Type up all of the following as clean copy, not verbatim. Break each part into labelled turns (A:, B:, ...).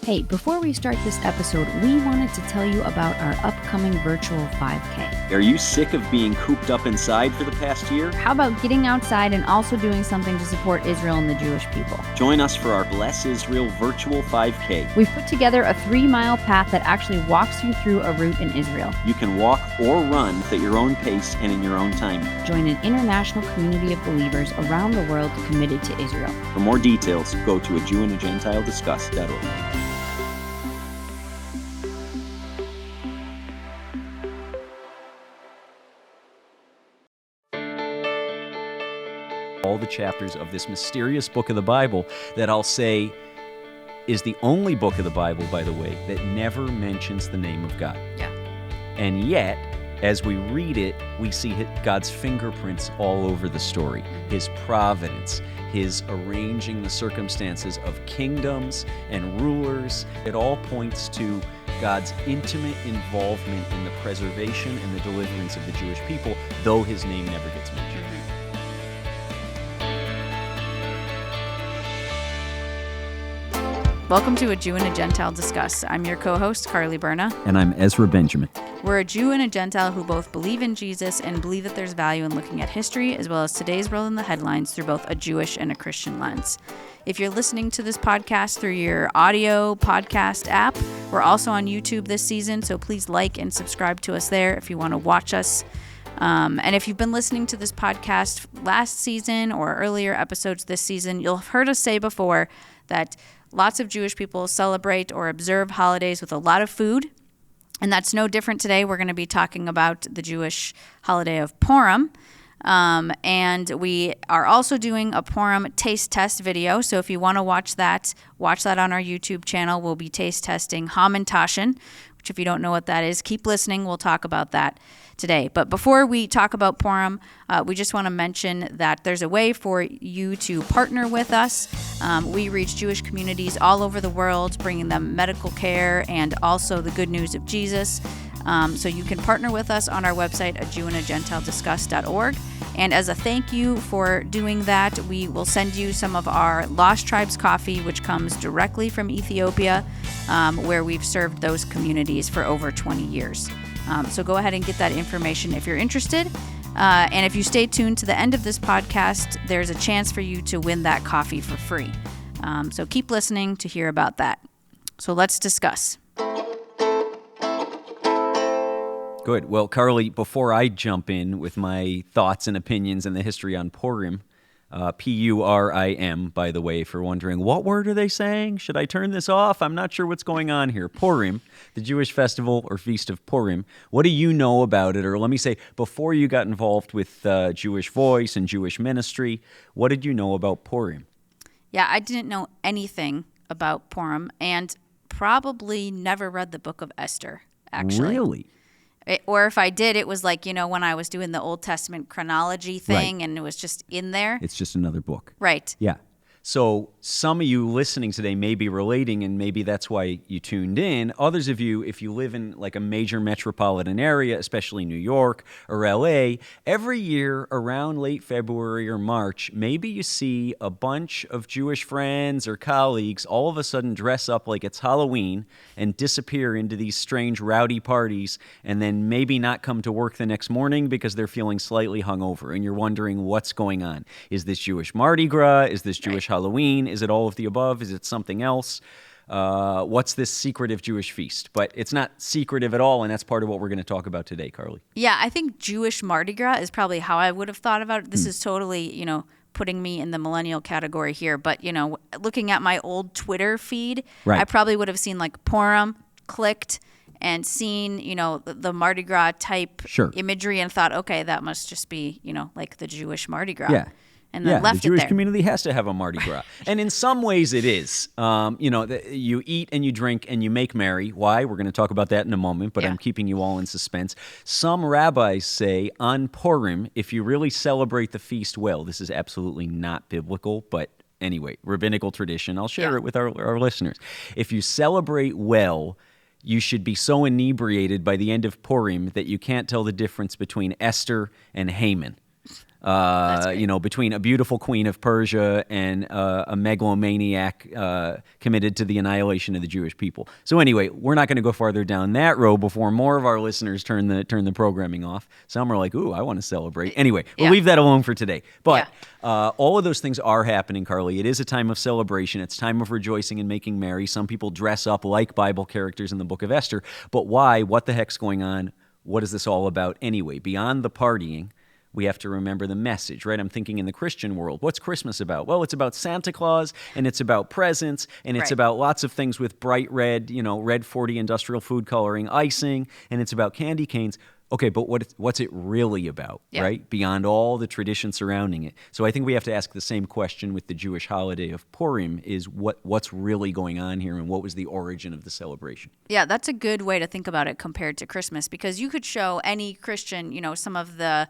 A: Hey, before we start this episode, we wanted to tell you about our upcoming virtual 5K.
B: Are you sick of being cooped up inside for the past year?
A: How about getting outside and also doing something to support Israel and the Jewish people?
B: Join us for our Bless Israel virtual 5K.
A: We've put together a 3-mile path that actually walks you through a route in Israel.
B: You can walk or run at your own pace and in your own time.
A: Join an international community of believers around the world committed to Israel.
B: For more details, go to ajewandagentilediscuss.org. All the chapters of this mysterious book of the Bible that I'll say is the only book of the Bible, by the way, that never mentions the name of God.
A: Yeah.
B: And yet, as we read it, we see God's fingerprints all over the story, His providence, His arranging the circumstances of kingdoms and rulers. It all points to God's intimate involvement in the preservation and the deliverance of the Jewish people, though His name never gets mentioned.
C: Welcome to A Jew and a Gentile Discuss. I'm your co-host, Carly Berna.
B: And I'm Ezra Benjamin.
C: We're a Jew and a Gentile who both believe in Jesus and believe that there's value in looking at history as well as today's world in the headlines through both a Jewish and a Christian lens. If you're listening to this podcast through your audio podcast app, we're also on YouTube this season, so please like and subscribe to us there if you want to watch us. And if you've been listening to this podcast last season or earlier episodes this season, you'll have heard us say before that lots of Jewish people celebrate or observe holidays with a lot of food, and that's no different today. We're going to be talking about the Jewish holiday of Purim, and we are also doing a Purim taste test video, so if you want to watch that on our YouTube channel. We'll be taste testing Hamentashen, which if you don't know what that is, keep listening. We'll talk about that today. But before we talk about Purim, we just want to mention that there's a way for you to partner with us. We reach Jewish communities all over the world, bringing them medical care and also the good news of Jesus. So you can partner with us on our website, ajewandagentilediscuss.org. And as a thank you for doing that, we will send you some of our Lost Tribes coffee, which comes directly from Ethiopia, where we've served those communities for over 20 years. So go ahead and get that information if you're interested. And if you stay tuned to the end of this podcast, there's a chance for you to win that coffee for free. So keep listening to hear about that. So let's discuss.
B: Good. Well, Carly, before I jump in with my thoughts and opinions and the history on Purim, Purim, by the way, for wondering, what word are they saying? Should I turn this off? I'm not sure what's going on here. Purim, the Jewish festival or feast of Purim. What do you know about it? Or let me say, before you got involved with Jewish Voice and Jewish ministry, what did you know about Purim?
C: Yeah, I didn't know anything about Purim and probably never read the book of Esther, actually.
B: Really?
C: Or if I did, it was like, when I was doing the Old Testament chronology thing, right, and it was just in there.
B: It's just another book.
C: Right.
B: Yeah. So some of you listening today may be relating, and maybe that's why you tuned in. Others of you, if you live in like a major metropolitan area, especially New York or LA, every year around late February or March, maybe you see a bunch of Jewish friends or colleagues all of a sudden dress up like it's Halloween and disappear into these strange rowdy parties, and then maybe not come to work the next morning because they're feeling slightly hungover, and you're wondering what's going on. Is this Jewish Mardi Gras? Is this Jewish Halloween? Is it all of the above? Is it something else? What's this secretive Jewish feast? But it's not secretive at all, and that's part of what we're going to talk about today, Carly.
C: Yeah, I think Jewish Mardi Gras is probably how I would have thought about it. This is totally, putting me in the millennial category here. But, looking at my old Twitter feed, right, I probably would have seen like Purim, clicked, and seen, the Mardi Gras type imagery and thought, okay, that must just be, like the Jewish Mardi Gras.
B: Yeah.
C: And then left
B: the Jewish
C: it there.
B: Community has to have a Mardi Gras. And in some ways it is. You eat and you drink and you make merry. Why? We're going to talk about that in a moment, but I'm keeping you all in suspense. Some rabbis say on Purim, if you really celebrate the feast well, this is absolutely not biblical, but anyway, rabbinical tradition, I'll share it with our listeners. If you celebrate well, you should be so inebriated by the end of Purim that you can't tell the difference between Esther and Haman. between a beautiful queen of Persia and a megalomaniac committed to the annihilation of the Jewish people. So anyway, we're not going to go farther down that road before more of our listeners turn the programming off. Some are like, ooh, I want to celebrate. Anyway, we'll leave that alone for today. But all of those things are happening, Carly. It is a time of celebration. It's a time of rejoicing and making merry. Some people dress up like Bible characters in the book of Esther. But why? What the heck's going on? What is this all about anyway? Beyond the partying, we have to remember the message, right? I'm thinking in the Christian world, what's Christmas about? Well, it's about Santa Claus, and it's about presents, and it's about lots of things with bright red, red 40 industrial food coloring icing, and it's about candy canes. Okay, but what's it really about, right? Beyond all the tradition surrounding it. So I think we have to ask the same question with the Jewish holiday of Purim, is what's really going on here, and what was the origin of the celebration?
C: Yeah, that's a good way to think about it compared to Christmas, because you could show any Christian, some of the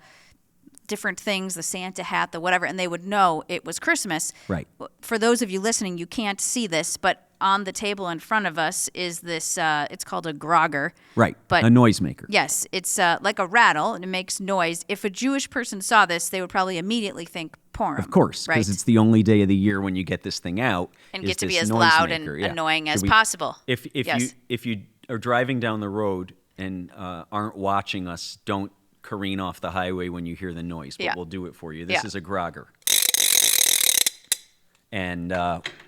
C: different things, the Santa hat, the whatever, and they would know it was Christmas.
B: Right.
C: For those of you listening, you can't see this, but on the table in front of us is this, it's called a gragger.
B: Right,
C: but
B: a noisemaker.
C: Yes, it's like a rattle, and it makes noise. If a Jewish person saw this, they would probably immediately think Purim.
B: Of course, because it's the only day of the year when you get this thing out.
C: And get to be as loud and annoying as possible.
B: If you are driving down the road and aren't watching us, don't careen off the highway when you hear the noise, but we'll do it for you. This is a gragger. And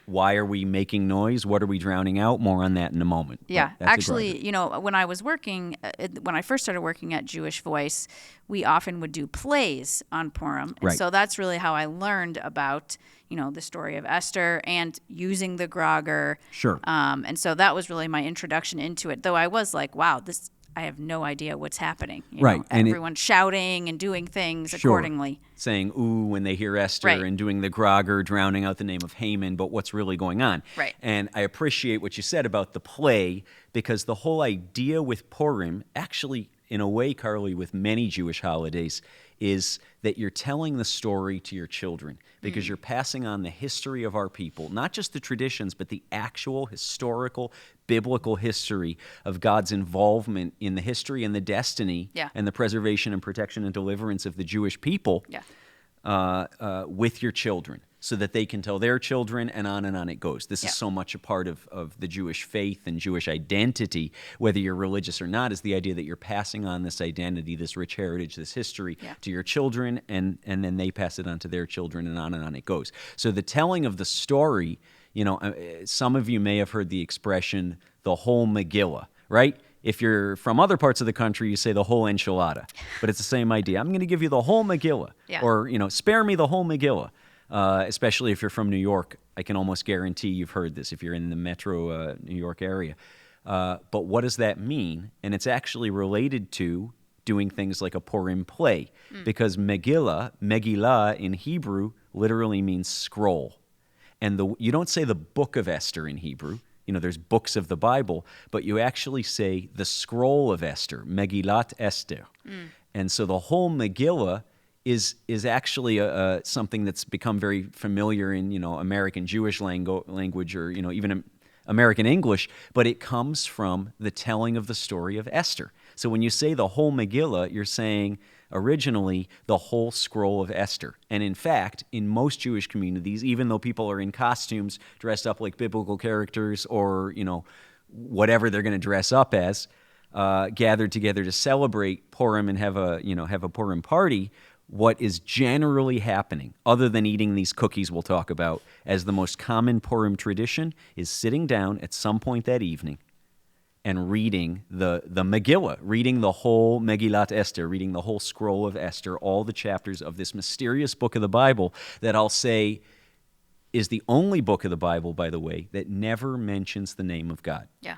B: why are we making noise? What are we drowning out? More on that in a moment.
C: Yeah, actually, when I was working, when I first started working at Jewish Voice, we often would do plays on Purim. And so that's really how I learned about, the story of Esther and using the gragger.
B: Sure.
C: And so that was really my introduction into it, though I was like, wow, I have no idea what's happening. And everyone's shouting and doing things accordingly.
B: Saying ooh when they hear Esther and doing the grogger, drowning out the name of Haman, but what's really going on.
C: Right.
B: And I appreciate what you said about the play, because the whole idea with Purim, actually, in a way, Carly, with many Jewish holidays, is that you're telling the story to your children, because you're passing on the history of our people, not just the traditions, but the actual historical, biblical history of God's involvement in the history and the destiny and the preservation and protection and deliverance of the Jewish people with your children, so that they can tell their children, and on it goes. This is so much a part of the Jewish faith and Jewish identity, whether you're religious or not, is the idea that you're passing on this identity, this rich heritage, this history to your children, and then they pass it on to their children, and on it goes. So the telling of the story, some of you may have heard the expression, the whole Megillah, right? If you're from other parts of the country, you say the whole enchilada, but it's the same idea. I'm going to give you the whole Megillah, or, spare me the whole Megillah. Especially if you're from New York, I can almost guarantee you've heard this if you're in the metro New York area. But what does that mean? And it's actually related to doing things like a Purim play, because Megillah in Hebrew literally means scroll. And you don't say the book of Esther in Hebrew. There's books of the Bible, but you actually say the scroll of Esther, Megillat Esther. And so the whole Megillah is actually something that's become very familiar in American Jewish language, or even American English, but it comes from the telling of the story of Esther. So when you say the whole Megillah, you're saying originally the whole scroll of Esther. And in fact, in most Jewish communities, even though people are in costumes dressed up like biblical characters, or whatever they're going to dress up as, gathered together to celebrate Purim and have a Purim party, what is generally happening, other than eating these cookies we'll talk about, as the most common Purim tradition, is sitting down at some point that evening and reading the Megillah, reading the whole Megillat Esther, reading the whole scroll of Esther, all the chapters of this mysterious book of the Bible that I'll say is the only book of the Bible, by the way, that never mentions the name of God.
C: Yeah.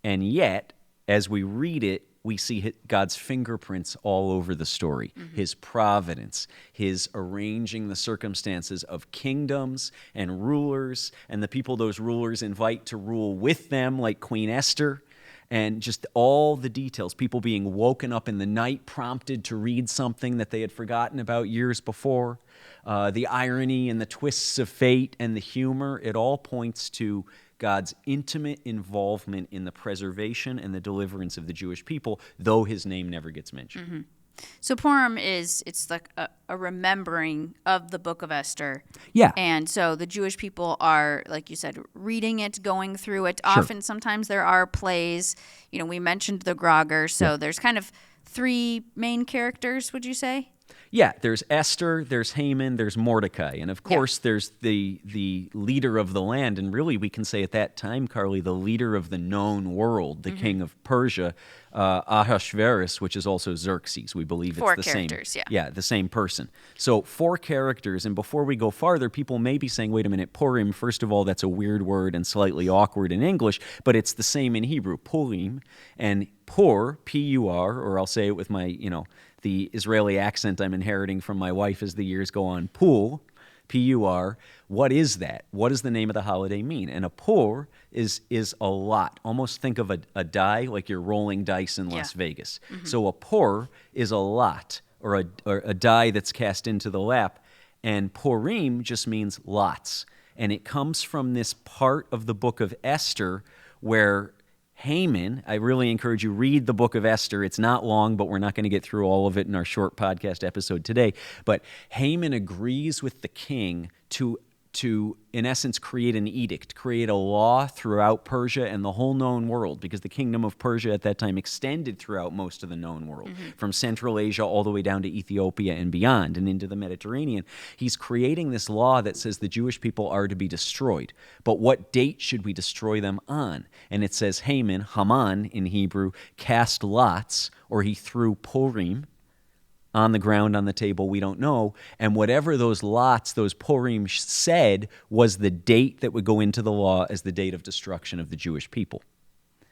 B: And yet, as we read it, we see God's fingerprints all over the story, his providence, his arranging the circumstances of kingdoms and rulers, and the people those rulers invite to rule with them, like Queen Esther, and just all the details, people being woken up in the night, prompted to read something that they had forgotten about years before, the irony and the twists of fate and the humor, it all points to God's intimate involvement in the preservation and the deliverance of the Jewish people, though his name never gets mentioned.
C: So Purim it's like a remembering of the book of Esther.
B: Yeah.
C: And so the Jewish people are, like you said, reading it, going through it.
B: Sure.
C: Often, sometimes there are plays. We mentioned the graggers. So there's kind of three main characters, would you say?
B: Yeah, there's Esther, there's Haman, there's Mordecai, and of course there's the leader of the land, and really we can say at that time, Carly, the leader of the known world, the king of Persia, Ahasuerus, which is also Xerxes. We believe
C: Four
B: it's the
C: characters,
B: same.
C: yeah.
B: The same person. So 4 characters, and before we go farther, people may be saying, wait a minute, Purim, first of all, that's a weird word and slightly awkward in English, but it's the same in Hebrew, Purim, and Pur, P-U-R, or I'll say it with my, the Israeli accent I'm inheriting from my wife as the years go on, Pul, P-U-R. What is that? What does the name of the holiday mean? And a pur is a lot. Almost think of a die, like you're rolling dice in Las Vegas. Mm-hmm. So a pur is a lot, or a die that's cast into the lap. And Purim just means lots. And it comes from this part of the book of Esther where Haman, I really encourage you, read the book of Esther. It's not long, but we're not going to get through all of it in our short podcast episode today. But Haman agrees with the king to in essence, create an edict, create a law throughout Persia and the whole known world, because the kingdom of Persia at that time extended throughout most of the known world, from Central Asia all the way down to Ethiopia and beyond and into the Mediterranean. He's creating this law that says the Jewish people are to be destroyed. But what date should we destroy them on? And it says Haman in Hebrew, cast lots, or he threw Purim on the ground, on the table, we don't know. And whatever those lots, those Purim said, was the date that would go into the law as the date of destruction of the Jewish people.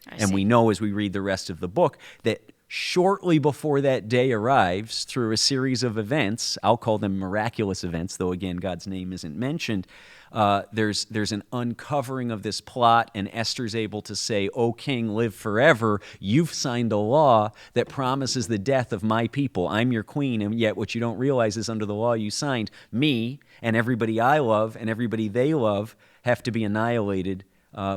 B: And we know as we read the rest of the book that shortly before that day arrives, through a series of events, I'll call them miraculous events, though again, God's name isn't mentioned, there's an uncovering of this plot, and Esther's able to say, "O king, live forever. You've signed a law that promises the death of my people. I'm your queen, and yet what you don't realize is under the law you signed, me and everybody I love and everybody they love have to be annihilated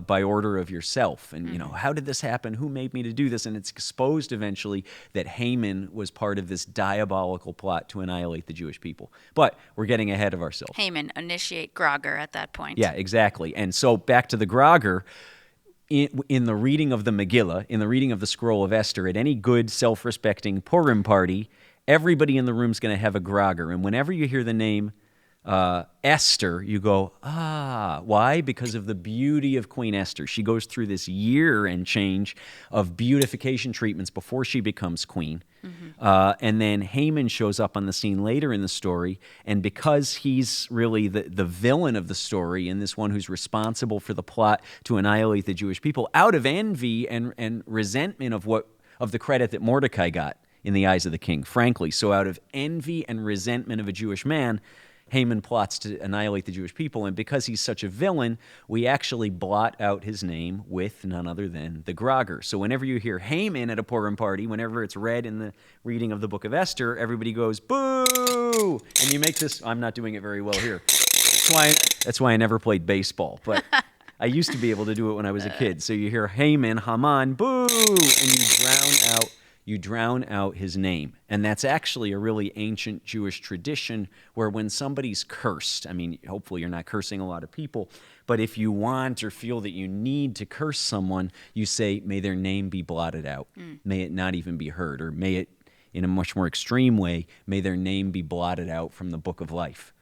B: by order of yourself." And, how did this happen? Who made me to do this? And it's exposed eventually that Haman was part of this diabolical plot to annihilate the Jewish people. But we're getting ahead of ourselves.
C: Haman, initiate grogger at that point.
B: Yeah, exactly. And so back to the grogger, in the reading of the Megillah, in the reading of the scroll of Esther, at any good, self-respecting Purim party, everybody in the room is going to have a grogger. And whenever you hear the name Esther, you go, why? Because of the beauty of Queen Esther. She goes through this year and change of beautification treatments before she becomes queen. And then Haman shows up on the scene later in the story, and because he's really the villain of the story and this one who's responsible for the plot to annihilate the Jewish people, out of envy and resentment of the credit that Mordecai got in the eyes of the king, frankly. So out of envy and resentment of a Jewish man, Haman plots to annihilate the Jewish people, and because he's such a villain, we actually blot out his name with none other than the grogger. So whenever you hear Haman at a Purim party, whenever it's read in the reading of the book of Esther, everybody goes, boo! And you make this, I'm not doing it very well here. That's why I never played baseball, but I used to be able to do it when I was a kid. So you hear Haman, Haman, boo! And you drown out his name. And that's actually a really ancient Jewish tradition where when somebody's cursed, I mean, hopefully you're not cursing a lot of people, but if you want or feel that you need to curse someone, you say, may their name be blotted out. May it not even be heard. Or may it, in a much more extreme way, may their name be blotted out from the book of life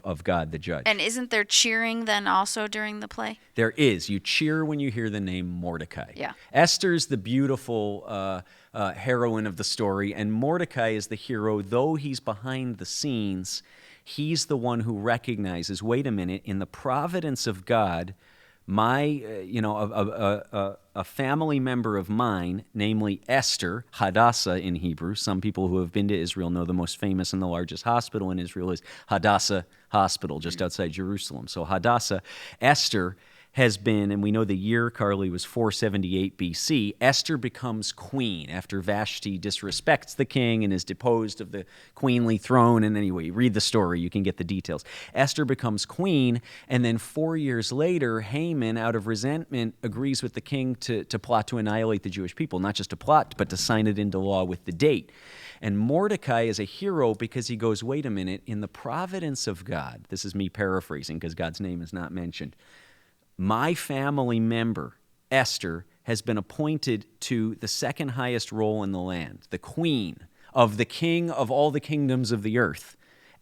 B: of God the judge.
C: And isn't there cheering then also during the play?
B: There is. You cheer when you hear the name Mordecai.
C: Yeah.
B: Esther's the beautiful heroine of the story, and Mordecai is the hero. Though he's behind the scenes, he's the one who recognizes, wait a minute, in the providence of God, a family member of mine, namely Esther, Hadassah in Hebrew. Some people who have been to Israel know the most famous and the largest hospital in Israel is Hadassah Hospital, just outside Jerusalem. So Hadassah, Esther, has been, and we know the year, Carly, was 478 BC, Esther becomes queen after Vashti disrespects the king and is deposed of the queenly throne. And anyway, read the story, you can get the details. Esther becomes queen, and then 4 years later, Haman, out of resentment, agrees with the king to plot to annihilate the Jewish people, not just to plot, but to sign it into law with the date. And Mordecai is a hero because he goes, wait a minute, in the providence of God, this is me paraphrasing because God's name is not mentioned, my family member, Esther, has been appointed to the second highest role in the land, the queen of the king of all the kingdoms of the earth,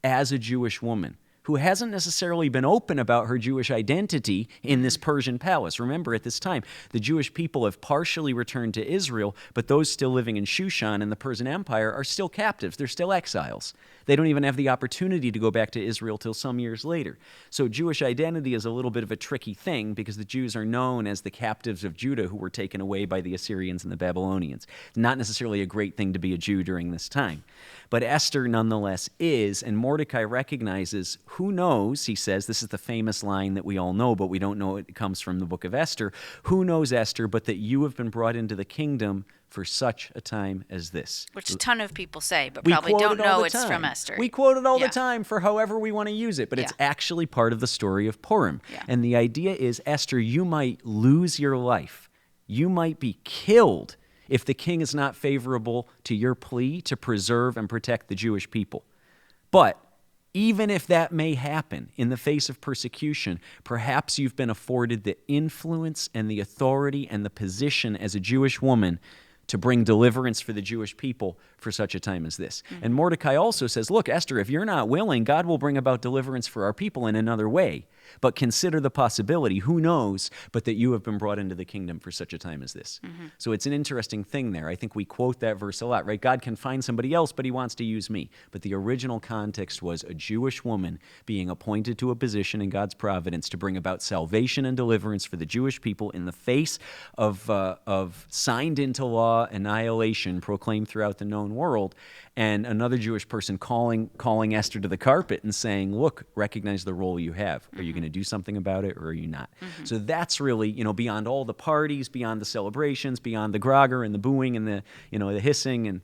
B: as a Jewish woman who hasn't necessarily been open about her Jewish identity in this Persian palace. Remember, at this time, the Jewish people have partially returned to Israel, but those still living in Shushan in the Persian Empire are still captives. They're still exiles. They don't even have the opportunity to go back to Israel till some years later. So Jewish identity is a little bit of a tricky thing because the Jews are known as the captives of Judah who were taken away by the Assyrians and the Babylonians. Not necessarily a great thing to be a Jew during this time. But Esther nonetheless is, and Mordecai recognizes, who knows, he says, this is the famous line that we all know, but we don't know it comes from the book of Esther, who knows, Esther, but that you have been brought into the kingdom for such a time as this.
C: Which a ton of people say, but
B: We
C: probably
B: quote
C: don't
B: it all
C: know
B: the
C: it's
B: time.
C: from Esther.
B: We quote it all
C: Yeah.
B: the time for however we want to use it, but it's
C: Yeah.
B: actually part of the story of Purim.
C: Yeah.
B: And the idea is, Esther, you might lose your life. You might be killed if the king is not favorable to your plea to preserve and protect the Jewish people. But even if that may happen in the face of persecution, perhaps you've been afforded the influence and the authority and the position as a Jewish woman to bring deliverance for the Jewish people for such a time as this.
C: Mm-hmm.
B: And Mordecai also says, look, Esther, if you're not willing, God will bring about deliverance for our people in another way. But consider the possibility, who knows, but that you have been brought into the kingdom for such a time as this. Mm-hmm. So it's an interesting thing there. I think we quote that verse a lot, right? God can find somebody else, but he wants to use me. But the original context was a Jewish woman being appointed to a position in God's providence to bring about salvation and deliverance for the Jewish people in the face of signed into law annihilation proclaimed throughout the known world, and another Jewish person calling Esther to the carpet and saying, look, recognize the role you have. Are you going to do something about it, or are you not? Mm-hmm. So that's really, beyond all the parties, beyond the celebrations, beyond the grogger and the booing and the hissing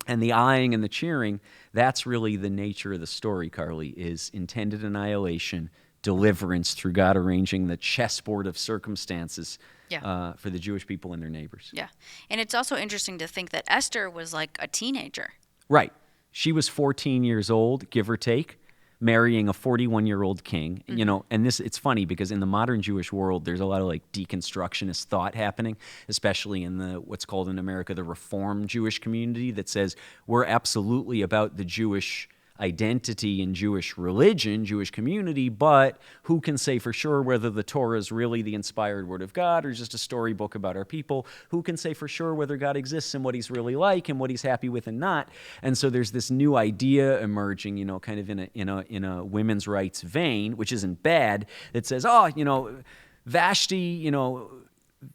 B: and the eyeing and the cheering, that's really the nature of the story, Carly, is intended annihilation, deliverance through God arranging the chessboard of circumstances for the Jewish people and their neighbors.
C: Yeah. And it's also interesting to think that Esther was like a teenager.
B: Right. She was 14 years old, give or take, marrying a 41-year-old king. Mm-hmm. And it's funny because in the modern Jewish world, there's a lot of like deconstructionist thought happening, especially in what's called in America the Reform Jewish community that says we're absolutely about the Jewish identity and Jewish religion, Jewish community, but who can say for sure whether the Torah is really the inspired word of God or just a storybook about our people? Who can say for sure whether God exists and what he's really like and what he's happy with and not? And so there's this new idea emerging, kind of in a women's rights vein, which isn't bad, that says,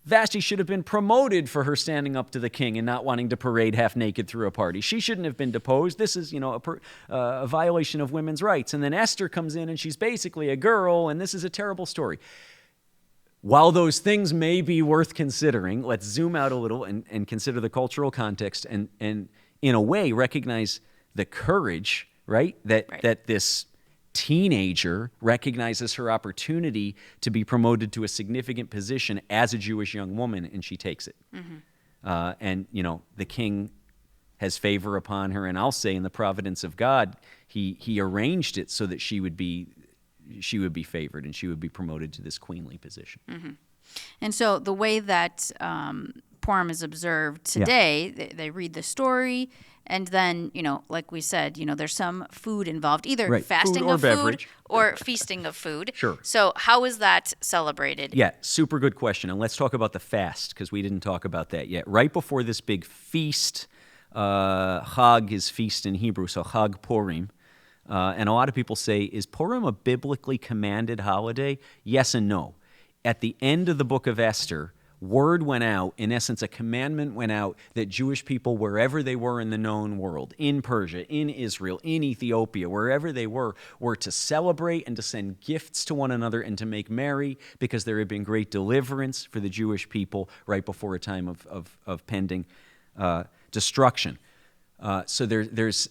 B: Vashti should have been promoted for her standing up to the king and not wanting to parade half naked through a party. She shouldn't have been deposed. This is, a violation of women's rights. And then Esther comes in and she's basically a girl, and this is a terrible story. While those things may be worth considering, let's zoom out a little and consider the cultural context and in a way recognize the courage, right? That this teenager recognizes her opportunity to be promoted to a significant position as a Jewish young woman, and she takes it. Mm-hmm. And the king has favor upon her, and I'll say in the providence of God, he arranged it so that she would be favored and she would be promoted to this queenly position.
C: Mm-hmm. And so the way that Purim is observed today, they read the story, and then, like we said, there's some food involved, either fasting of food or feasting of food.
B: Sure.
C: So how is that celebrated?
B: Yeah, super good question. And let's talk about the fast, because we didn't talk about that yet. Right before this big feast, Chag is feast in Hebrew, so Chag Purim. And a lot of people say, is Purim a biblically commanded holiday? Yes and no. At the end of the book of Esther, word went out, in essence, a commandment went out that Jewish people, wherever they were in the known world, in Persia, in Israel, in Ethiopia, wherever they were to celebrate and to send gifts to one another and to make merry, because there had been great deliverance for the Jewish people right before a time of pending destruction. So there's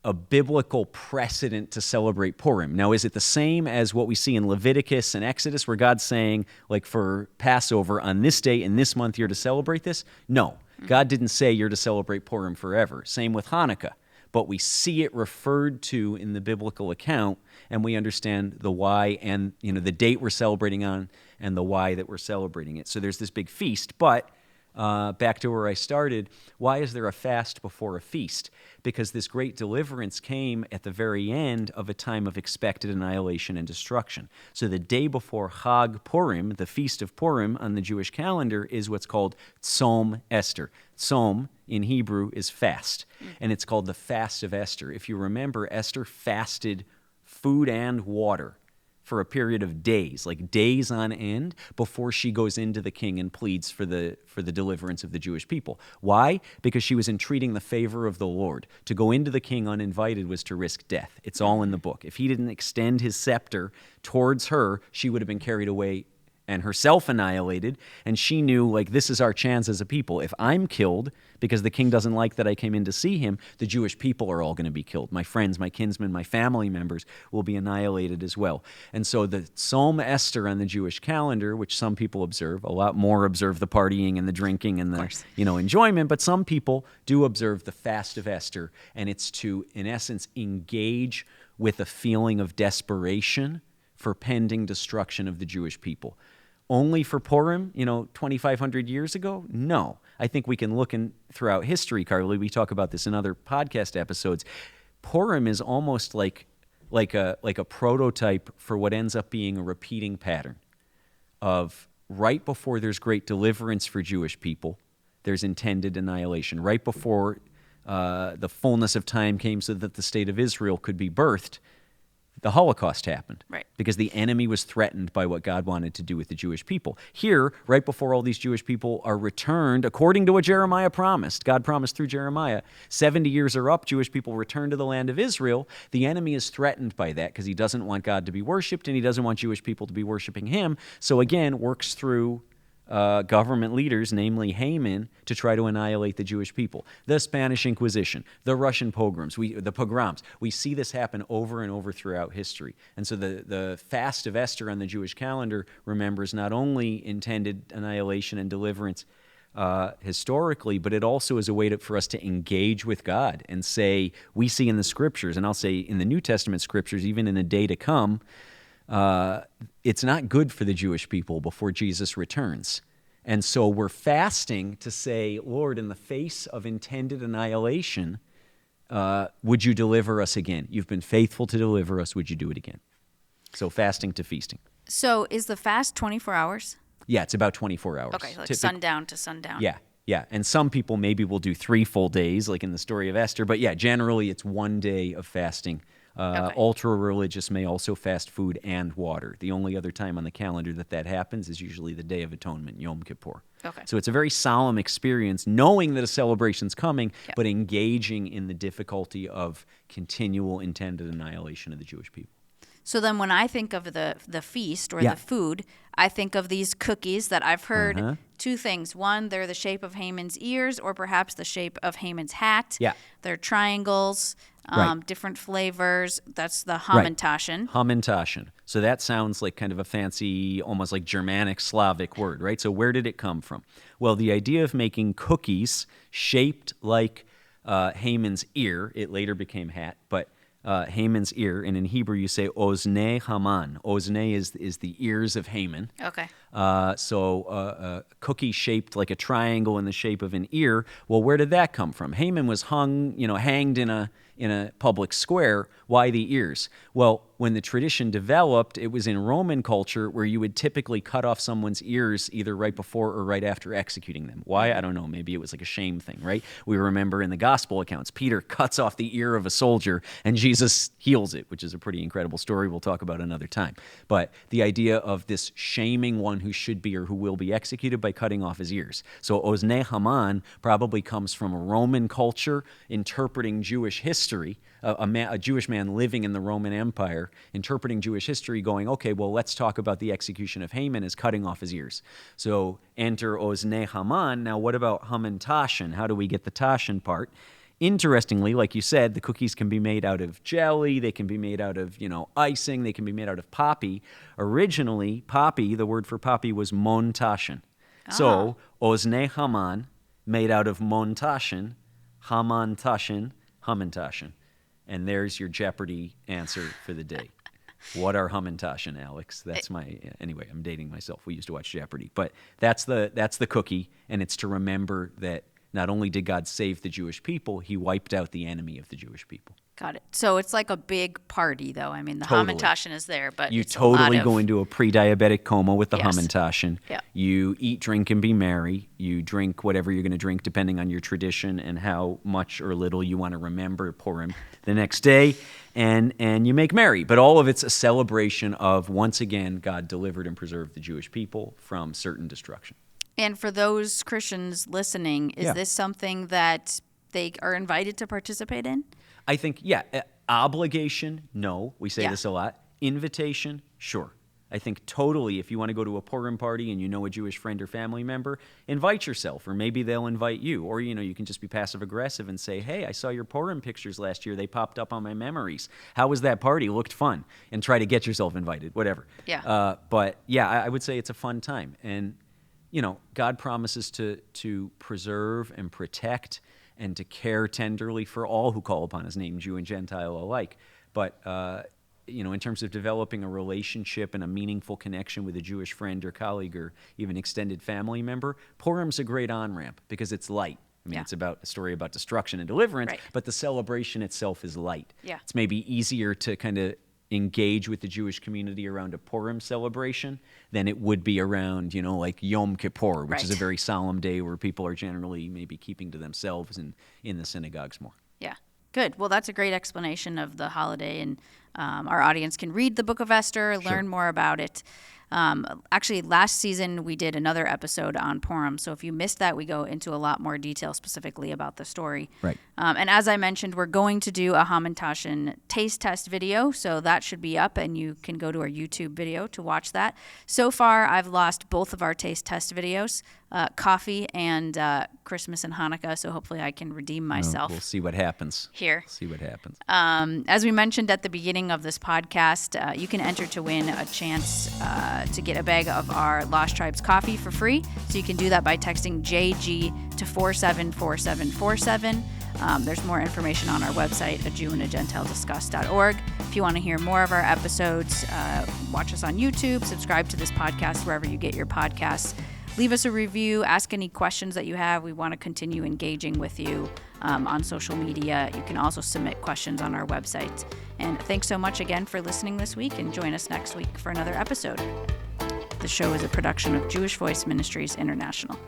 B: a biblical precedent to celebrate Purim. Now, is it the same as what we see in Leviticus and Exodus, where God's saying, like for Passover, on this day in this month you're to celebrate this? No, God didn't say you're to celebrate Purim forever. Same with Hanukkah. But we see it referred to in the biblical account, and we understand the why and the date we're celebrating on and the why that we're celebrating it. So there's this big feast, but back to where I started, why is there a fast before a feast? Because this great deliverance came at the very end of a time of expected annihilation and destruction. So the day before Chag Purim, the feast of Purim on the Jewish calendar, is what's called Tzom Esther. Tzom in Hebrew is fast, and it's called the fast of Esther. If you remember, Esther fasted food and water for a period of days, like days on end, before she goes into the king and pleads for the deliverance of the Jewish people. Why? Because she was entreating the favor of the Lord. To go into the king uninvited was to risk death. It's all in the book. If he didn't extend his scepter towards her, she would have been carried away and herself annihilated, and she knew, like, this is our chance as a people. If I'm killed because the king doesn't like that I came in to see him, the Jewish people are all going to be killed. My friends, my kinsmen, my family members will be annihilated as well. And so the Tzom Esther on the Jewish calendar, which some people observe, a lot more observe the partying and the drinking and the enjoyment, but some people do observe the fast of Esther, and it's to, in essence, engage with a feeling of desperation for pending destruction of the Jewish people. Only for Purim, 2,500 years ago? No. I think we can look throughout history, Carly. We talk about this in other podcast episodes. Purim is almost like a prototype for what ends up being a repeating pattern of right before there's great deliverance for Jewish people, there's intended annihilation. Right before the fullness of time came so that the state of Israel could be birthed, the Holocaust happened. Right. Because the enemy was threatened by what God wanted to do with the Jewish people. Here, right before all these Jewish people are returned, according to what Jeremiah promised, God promised through Jeremiah, 70 years are up, Jewish people return to the land of Israel. The enemy is threatened by that because he doesn't want God to be worshipped and he doesn't want Jewish people to be worshiping him. So again, works through government leaders, namely Haman, to try to annihilate the Jewish people. The Spanish Inquisition, the Russian pogroms, the pogroms. We see this happen over and over throughout history. And so the fast of Esther on the Jewish calendar remembers not only intended annihilation and deliverance historically, but it also is a way for us to engage with God and say, we see in the scriptures, and I'll say in the New Testament scriptures, even in a day to come, it's not good for the Jewish people before Jesus returns. And so we're fasting to say, Lord, in the face of intended annihilation, would you deliver us again? You've been faithful to deliver us. Would you do it again? So fasting to feasting.
C: So is the fast 24 hours?
B: Yeah, it's about 24 hours.
C: Okay, like sundown to sundown.
B: Yeah. And some people maybe will do 3 full days, like in the story of Esther. But yeah, generally it's 1 day of fasting. Ultra-religious may also fast food and water. The only other time on the calendar that happens is usually the Day of Atonement, Yom Kippur. Okay. So it's a very solemn experience, knowing that a celebration's coming, but engaging in the difficulty of continual intended annihilation of the Jewish people.
C: So then when I think of the feast or the food, I think of these cookies that I've heard two things. One, they're the shape of Haman's ears or perhaps the shape of Haman's hat. Yeah. They're triangles, different flavors. That's the hamantaschen.
B: Hamantaschen. So that sounds like kind of a fancy, almost like Germanic, Slavic word, right? So where did it come from? Well, the idea of making cookies shaped like Haman's ear, it later became hat, but Haman's ear, and in Hebrew you say ozne Haman. Ozne is the ears of Haman. Okay. So a cookie shaped like a triangle in the shape of an ear. Well, where did that come from? Haman was hanged in in a public square. Why the ears? Well, when the tradition developed, it was in Roman culture where you would typically cut off someone's ears either right before or right after executing them. Why? I don't know. Maybe it was like a shame thing, right? We remember in the gospel accounts, Peter cuts off the ear of a soldier and Jesus heals it, which is a pretty incredible story we'll talk about another time. But the idea of this shaming one who should be or who will be executed by cutting off his ears. So Oznei Haman probably comes from a Roman culture interpreting Jewish history, a Jewish man living in the Roman Empire, interpreting Jewish history, going, okay, well, let's talk about the execution of Haman as cutting off his ears. So enter Oznei Haman. Now, what about Hamentashen? How do we get the Tashen part? Interestingly, like you said, the cookies can be made out of jelly. They can be made out of, icing. They can be made out of poppy. Originally, poppy, the word for poppy was montashen. So Oznei Haman, made out of montashen, hamantaschen, Hamentashen. And there's your Jeopardy answer for the day. What are hamantaschen, Alex? That's anyway, I'm dating myself. We used to watch Jeopardy. But that's the cookie, and it's to remember that not only did God save the Jewish people, he wiped out the enemy of the Jewish people.
C: Got it. So it's like a big party, though. I mean, the
B: Totally.
C: Hamentashen is there, but
B: you
C: it's
B: totally go into a pre-diabetic coma with the
C: Yes.
B: Hamentashen.
C: Yeah.
B: You eat, drink, and be merry. You drink whatever you're going to drink, depending on your tradition and how much or little you want to remember Purim the next day, and you make merry. But all of it's a celebration of, once again, God delivered and preserved the Jewish people from certain destruction.
C: And for those Christians listening, is
B: Yeah.
C: this something that they are invited to participate in?
B: I think, obligation, no. We say
C: Yeah.
B: this a lot. Invitation, sure. I think totally, if you want to go to a Purim party and you know a Jewish friend or family member, invite yourself, or maybe they'll invite you. Or, you can just be passive-aggressive and say, hey, I saw your Purim pictures last year. They popped up on my memories. How was that party? It looked fun. And try to get yourself invited, whatever.
C: Yeah.
B: But, I would say it's a fun time. And, God promises to preserve and protect and to care tenderly for all who call upon his name, Jew and Gentile alike. But, in terms of developing a relationship and a meaningful connection with a Jewish friend or colleague or even extended family member, Purim's a great on-ramp because it's light. I mean,
C: Yeah.
B: it's about a story about destruction and deliverance,
C: Right.
B: but the celebration itself is light.
C: Yeah.
B: It's maybe easier to kind of engage with the Jewish community around a Purim celebration than it would be around, like Yom Kippur, which is a
C: Right.
B: very solemn day where people are generally maybe keeping to themselves and in the synagogues more.
C: Yeah. Good. Well, that's a great explanation of the holiday, and our audience can read the Book of Esther, learn more about it. Actually, last season we did another episode on Purim, so if you missed that, we go into a lot more detail specifically about the story.
B: Right.
C: And as I mentioned, we're going to do a Hamantashen taste test video, so that should be up, and you can go to our YouTube video to watch that. So far, I've lost both of our taste test videos, coffee and Christmas and Hanukkah, so hopefully I can redeem myself.
B: We'll see what happens.
C: Here.
B: See what happens.
C: As we mentioned at the beginning of this podcast, you can enter to win a chance to get a bag of our Lost Tribes coffee for free. So you can do that by texting JG to 474747. There's more information on our website, ajewandagentilediscuss.org. If you want to hear more of our episodes, watch us on YouTube, subscribe to this podcast wherever you get your podcasts. Leave us a review, ask any questions that you have. We want to continue engaging with you on social media. You can also submit questions on our website. And thanks so much again for listening this week, and join us next week for another episode. The show is a production of Jewish Voice Ministries International.